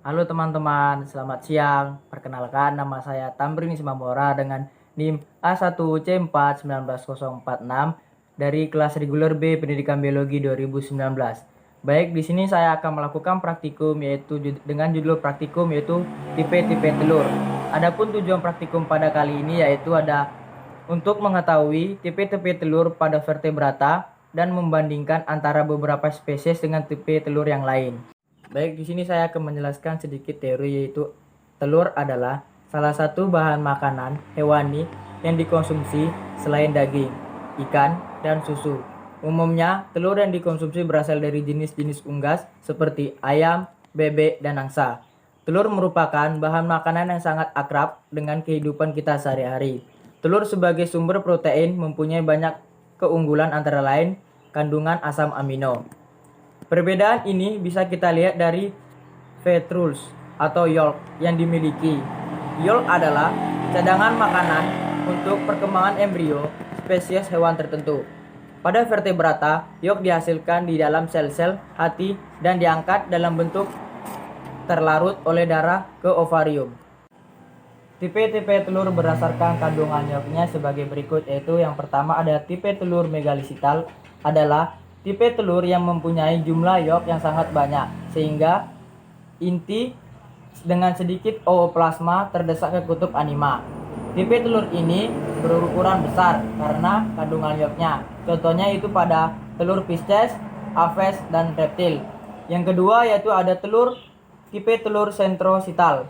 Halo teman-teman, selamat siang. Perkenalkan, nama saya Tamrin Ismamora dengan NIM A1C4 19046 dari kelas reguler B Pendidikan Biologi 2019. Baik, di sini saya akan melakukan praktikum dengan judul praktikum yaitu tipe-tipe telur. Adapun tujuan praktikum pada kali ini yaitu ada untuk mengetahui tipe-tipe telur pada vertebrata dan membandingkan antara beberapa spesies dengan tipe telur yang lain. Baik, di sini saya akan menjelaskan sedikit teori, yaitu telur adalah salah satu bahan makanan hewani yang dikonsumsi selain daging, ikan, dan susu. Umumnya, telur yang dikonsumsi berasal dari jenis-jenis unggas seperti ayam, bebek, dan angsa. Telur merupakan bahan makanan yang sangat akrab dengan kehidupan kita sehari-hari. Telur sebagai sumber protein mempunyai banyak keunggulan, antara lain kandungan asam amino. Perbedaan ini bisa kita lihat dari fetus atau yolk yang dimiliki. Yolk adalah cadangan makanan untuk perkembangan embrio spesies hewan tertentu. Pada vertebrata, yolk dihasilkan di dalam sel-sel hati dan diangkat dalam bentuk terlarut oleh darah ke ovarium. Tipe-tipe telur berdasarkan kandungan yolknya sebagai berikut, yaitu yang pertama ada tipe telur megalisital, adalah tipe telur yang mempunyai jumlah yolk yang sangat banyak sehingga inti dengan sedikit ooplasma terdesak ke kutub anima. Tipe telur ini berukuran besar karena kandungan yolknya. Contohnya itu pada telur Pisces, Aves, dan reptil. Yang kedua yaitu ada tipe telur centrosital,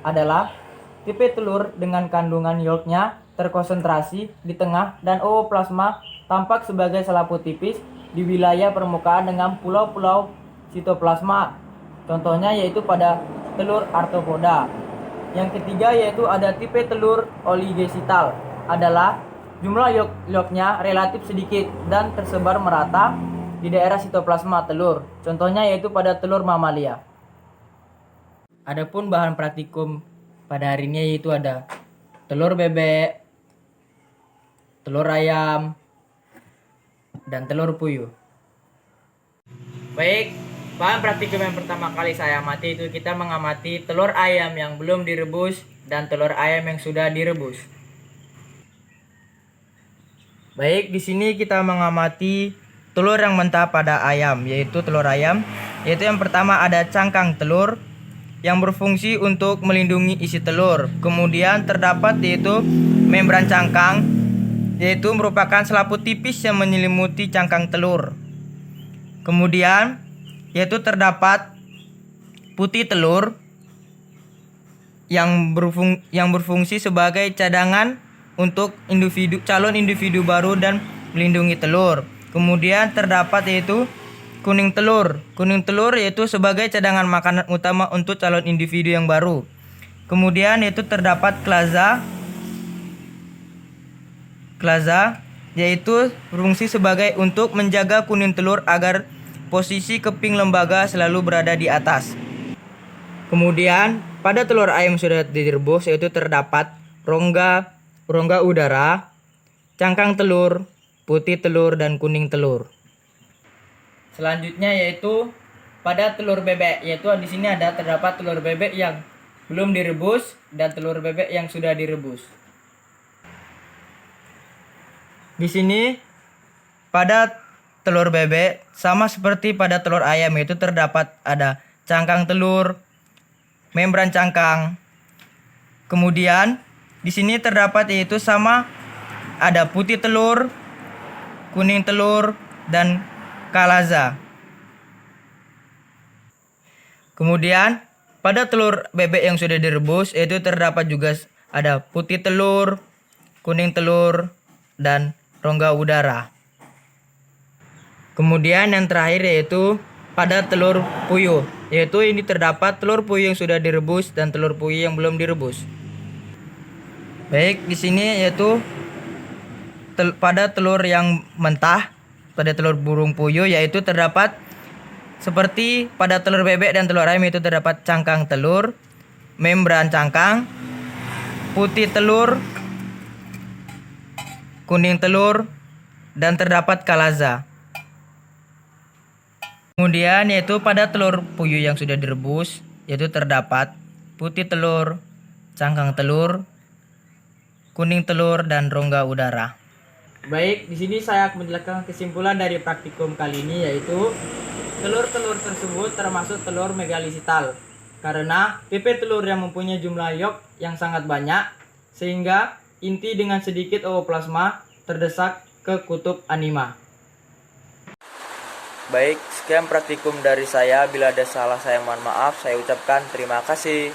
adalah tipe telur dengan kandungan yolknya terkonsentrasi di tengah dan ooplasma tampak sebagai selaput tipis di wilayah permukaan dengan pulau-pulau sitoplasma. Contohnya yaitu pada telur arthropoda. Yang ketiga yaitu ada tipe telur oligesital, adalah jumlah yolknya relatif sedikit dan tersebar merata di daerah sitoplasma telur. Contohnya yaitu pada telur mamalia. Adapun bahan praktikum pada hari ini yaitu ada telur bebek, telur ayam, dan telur puyuh. Baik, bahan praktikum yang pertama kali saya amati itu kita mengamati telur ayam yang belum direbus dan telur ayam yang sudah direbus. Baik, di sini kita mengamati telur yang mentah pada ayam, yaitu telur ayam, yaitu yang pertama ada cangkang telur yang berfungsi untuk melindungi isi telur. Kemudian terdapat yaitu membran cangkang, yaitu merupakan selaput tipis yang menyelimuti cangkang telur. Kemudian yaitu terdapat putih telur yang berfungsi sebagai cadangan untuk calon individu baru dan melindungi telur. Kemudian terdapat yaitu kuning telur. Kuning telur yaitu sebagai cadangan makanan utama untuk calon individu yang baru. Kemudian yaitu terdapat klaza yaitu berfungsi sebagai untuk menjaga kuning telur agar posisi keping lembaga selalu berada di atas. Kemudian pada telur ayam sudah direbus yaitu terdapat rongga udara, cangkang telur, putih telur, dan kuning telur. Selanjutnya yaitu pada telur bebek, yaitu di sini terdapat telur bebek yang belum direbus dan telur bebek yang sudah direbus. Di sini pada telur bebek sama seperti pada telur ayam, yaitu terdapat ada cangkang telur, membran cangkang. Kemudian di sini terdapat yaitu sama ada putih telur, kuning telur, dan kalaza. Kemudian pada telur bebek yang sudah direbus yaitu terdapat juga ada putih telur, kuning telur, dan rongga udara. Kemudian yang terakhir yaitu pada telur puyuh, yaitu ini terdapat telur puyuh yang sudah direbus dan telur puyuh yang belum direbus. Baik, di sini yaitu pada telur yang mentah, pada telur burung puyuh yaitu terdapat seperti pada telur bebek dan telur ayam, yaitu terdapat cangkang telur, membran cangkang, putih telur, kuning telur, dan terdapat kalaza. Kemudian yaitu pada telur puyuh yang sudah direbus yaitu terdapat putih telur, cangkang telur, kuning telur, dan rongga udara. Baik, di sini saya akan menjelaskan kesimpulan dari praktikum kali ini, yaitu telur-telur tersebut termasuk telur megalisital karena tipe telur yang mempunyai jumlah ion yang sangat banyak sehingga inti dengan sedikit ooplasma terdesak ke kutub anima. Baik, sekian praktikum dari saya. Bila ada salah saya mohon maaf. Saya ucapkan terima kasih.